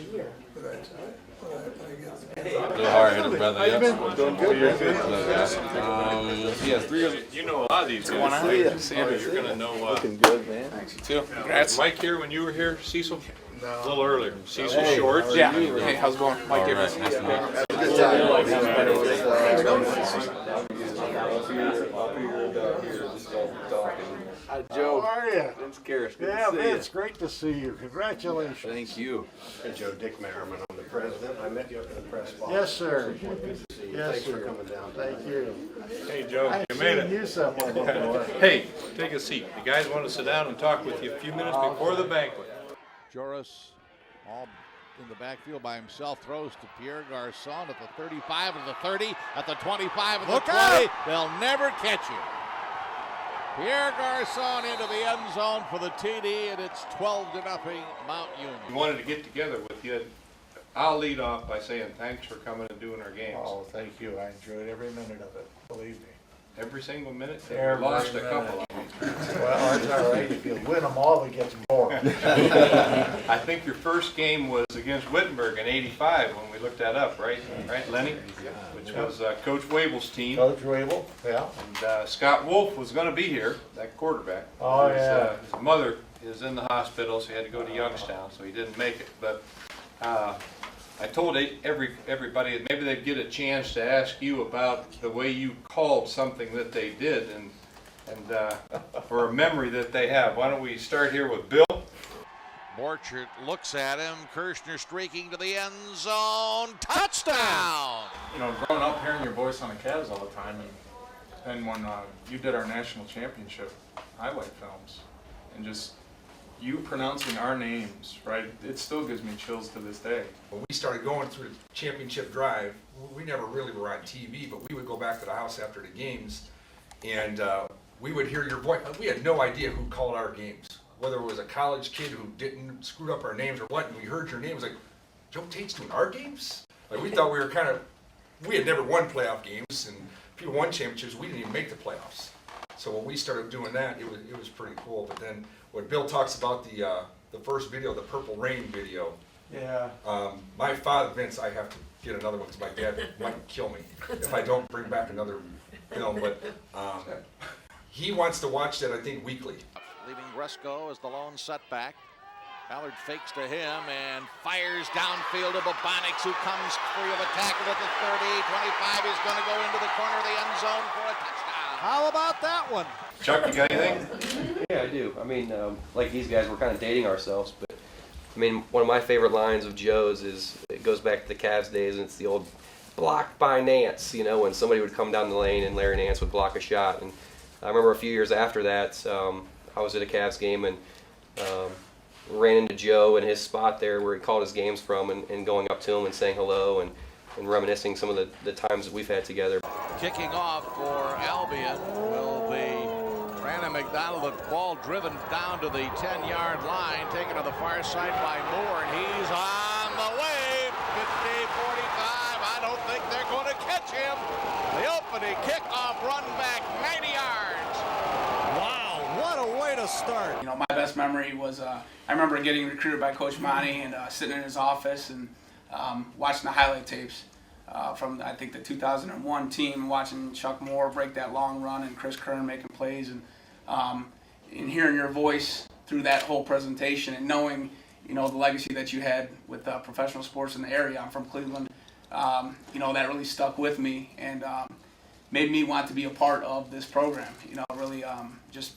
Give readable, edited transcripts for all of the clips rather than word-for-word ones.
A little hard-headed brother, yeah. Doing good. He has 3 years. You know a lot of these guys. Sammy, you're going to know. Looking good, man. You too. Congrats. Mike here when you were here, Cecil? No. A little earlier. Cecil Short. Yeah. Hey, how's it going? Mike Gibbons. Nice to meet Joe. How are you? Vince Garris. Good Yeah, to see Vince, great to see you. Congratulations. you. Thank you. Joe Dickmerman, I'm the president. I met you up at the press box. Yes, sir. Good to see you. Yes, Thanks for sir. coming down. Thank you. Hey, Joe, I've you made seen it. you somewhere before. Hey, take a seat. The guys want to sit down and talk with you a few minutes before the banquet. Joris all in the backfield by himself, throws to Pierre Garçon at the 35 of the 30, at the 25 of the 20. They'll never catch him. Pierre Garçon into the end zone for the TD, and it's 12-0 Mount Union. We wanted to get together with you. I'll lead off by saying thanks for coming and doing our games. Oh, thank you. I enjoyed every minute of it, believe me. Every single minute? Every We lost a minute. couple of them. Well, that's all right. If you win them all, it gets more. I think your first game was against Wittenberg in '85 when we looked that up, right? Right, Lenny? Which was Coach Wabel's team. Coach Rabel, yeah. And Scott Wolf was going to be here, that quarterback. Oh, His mother is in the hospital, so he had to go to Youngstown, so he didn't make it. But I told everybody that maybe they'd get a chance to ask you about the way you called something that they did, and for a memory that they have. Why don't we start here with Bill? Borchert looks at him. Kirshner streaking to the end zone. Touchdown! You know, growing up hearing your voice on the Cavs all the time, and when you did our national championship highlight films, and just you pronouncing our names, right, it still gives me chills to this day. When we started going through the championship drive, we never really were on TV, but we would go back to the house after the games, and we would hear your voice. We had no idea who called our games, whether it was a college kid who didn't screw up our names or what, and we heard your name. It was like, Joe Tait's doing our games? Like, we thought we were we had never won playoff games, and people won championships, we didn't even make the playoffs. So when we started doing that, it was pretty cool. But then when Bill talks about the first video, the Purple Rain video, Yeah. my father, Vince, I have to get another one because my dad might kill me if I don't bring back another film. But he wants to watch that, I think, weekly. Leaving Bresco as the lone setback. Ballard fakes to him and fires downfield to Bobanics, who comes free of a tackle at the 30. 25 is going to go into the corner of the end zone for a touchdown. How about that one? Chuck, you got anything? Yeah, I do. I mean, like these guys, we're kind of dating ourselves, but I mean, one of my favorite lines of Joe's is, it goes back to the Cavs days, and it's the old blocked by Nance, you know, when somebody would come down the lane and Larry Nance would block a shot. And I remember a few years after that, I was at a Cavs game and ran into Joe in his spot there where he called his games from, and going up to him and saying hello and reminiscing some of the times that we've had together. Kicking off for Albion will be Brandon McDonald. The ball driven down to the 10-yard line, taken to the far side by Moore, and he's on the way. 50-45. I don't think they're going to catch him. The opening kickoff run back 90 yards. Wow, what a way to start. You know, my best memory was I remember getting recruited by Coach Monty and sitting in his office and watching the highlight tapes from, I think, the 2001 team, watching Chuck Moore break that long run and Chris Kern making plays, and hearing your voice through that whole presentation, and knowing, you know, the legacy that you had with professional sports in the area. I'm from Cleveland. You know, that really stuck with me and made me want to be a part of this program. You know, really just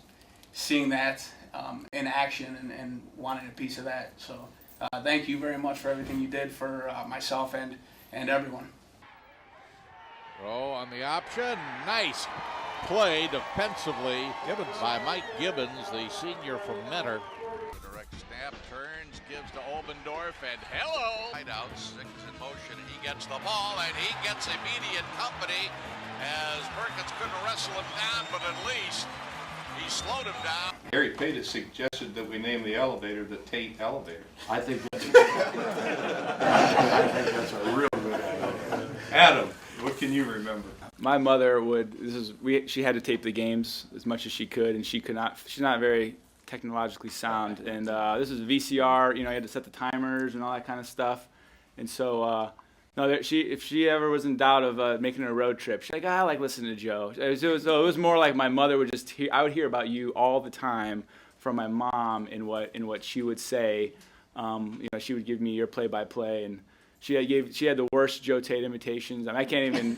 seeing that in action and wanting a piece of that. So thank you very much for everything you did for myself and everyone. Throw on the option. Nice play defensively by Mike Gibbons, the senior from Mentor. Direct snap, turns, gives to Obendorf, and hello! Hideout, six in motion. He gets the ball, and he gets immediate company as Perkins couldn't wrestle him down, but at least he slowed him down. Harry Tait has suggested that we name the elevator the Tait Elevator. I think that's a real good idea. Adam, what can you remember? My mother would. She had to tape the games as much as she could, and she's not very technologically sound. And this is VCR. You know, you had to set the timers and all that kind of stuff. And so, no, if she ever was in doubt of making a road trip, she's like, I like listening to Joe. It was more like my mother would just hear. I would hear about you all the time from my mom in what she would say. You know, she would give me your play-by-play, and she had the worst Joe Tait imitations. I mean,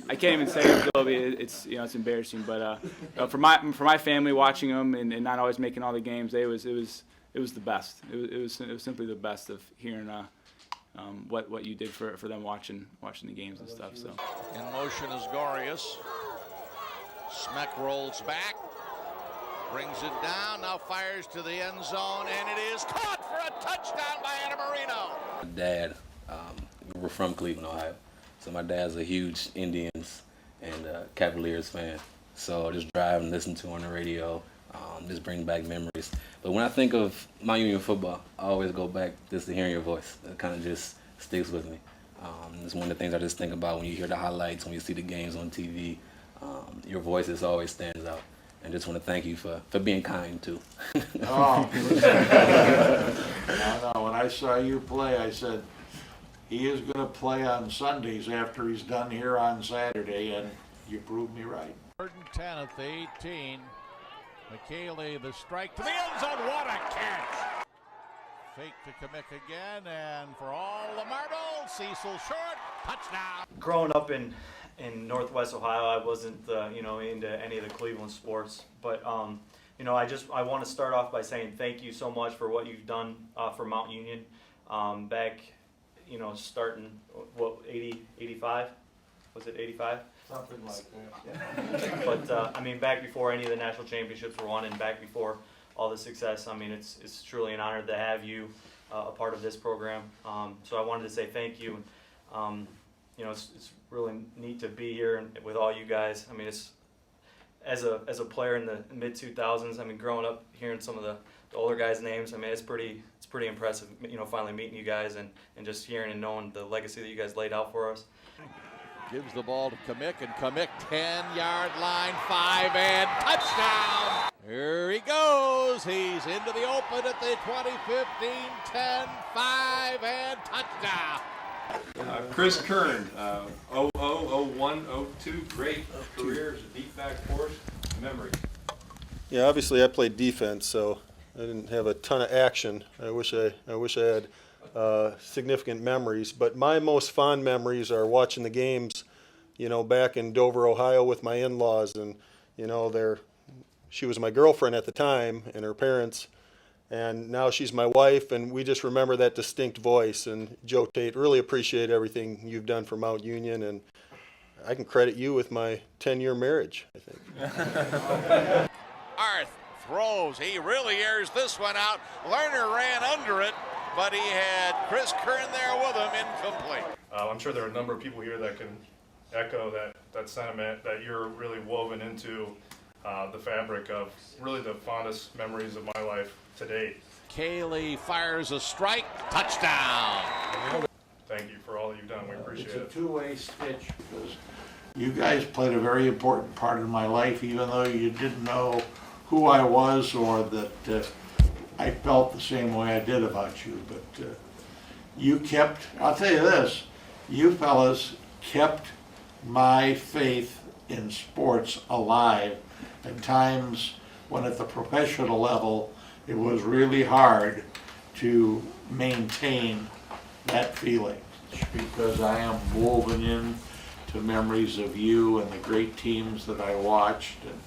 I can't even say them, Joe. It's it's embarrassing. But for my family watching them and not always making all the games, it was the best. It was simply the best of hearing what you did for them watching the games and stuff. So In motion is Gorius. Smeck rolls back, brings it down, now fires to the end zone, and it is caught for a touchdown by Marino. Dad, we're from Cleveland, Ohio. So my dad's a huge Indians and Cavaliers fan. So I just drive and listen to on the radio, just bring back memories. But when I think of Mount Union football, I always go back just to hearing your voice. It kind of just sticks with me. It's one of the things I just think about when you hear the highlights, when you see the games on TV. Your voice just always stands out. And just want to thank you for being kind, too. Oh, no, when I saw you play, I said, he is going to play on Sundays after he's done here on Saturday, and you proved me right. 3rd and 10 at the 18. McKaylee, the strike to the end zone. What a catch! Fake to Kamick again, and for all the marbles, Cecil short, touchdown. Growing up in Northwest Ohio, I wasn't into any of the Cleveland sports, but I want to start off by saying thank you so much for what you've done for Mount Union back, starting 85, was it 85? Something like that. But back before any of the national championships were won, and back before all the success, it's truly an honor to have you a part of this program. So I wanted to say thank you. It's really neat to be here with all you guys. It's as a player in the mid 2000s. Growing up hearing some of the older guys' names. It's pretty impressive. Finally meeting you guys and just hearing and knowing the legacy that you guys laid out for us. Gives the ball to Kamick, and Kamick 10-yard line, 5, and touchdown. Here he goes. He's into the open at the 20-15, 10, 5, and touchdown. Chris Kern, 01, 02, great career as a deep back force. Memory. Yeah, obviously I played defense, so I didn't have a ton of action. I wish I had significant memories, but my most fond memories are watching the games, back in Dover, Ohio with my in-laws, and she was my girlfriend at the time, and her parents. And now she's my wife, and we just remember that distinct voice. And Joe Tait, really appreciate everything you've done for Mount Union, and I can credit you with my 10-year marriage, I think. Arth throws. He really airs this one out. Lerner ran under it, but he had Chris Kern there with him, incomplete. I'm sure there are a number of people here that can echo that sentiment, that you're really woven into the fabric of really the fondest memories of my life to date. Kaylee fires a strike, touchdown. Thank you for all you've done. We appreciate it. It's a two-way stitch, because you guys played a very important part in my life, even though you didn't know who I was or that I felt the same way I did about you. But you kept, I'll tell you this, you fellas kept my faith in sports alive at times when at the professional level it was really hard to maintain that feeling, because I am woven in to memories of you and the great teams that I watched, and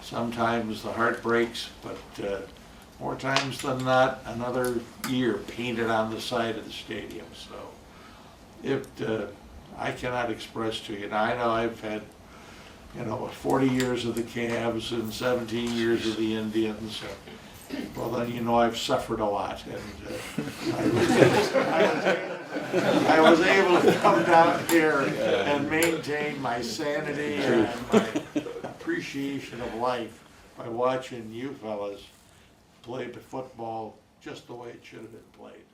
sometimes the heart breaks, but more times than not, another year painted on the side of the stadium. So I cannot express to you. Now, I know I've had 40 years of the Cavs and 17 years of the Indians. Well, then I've suffered a lot, and I was able to come down here and maintain my sanity and my appreciation of life by watching you fellas play football just the way it should have been played.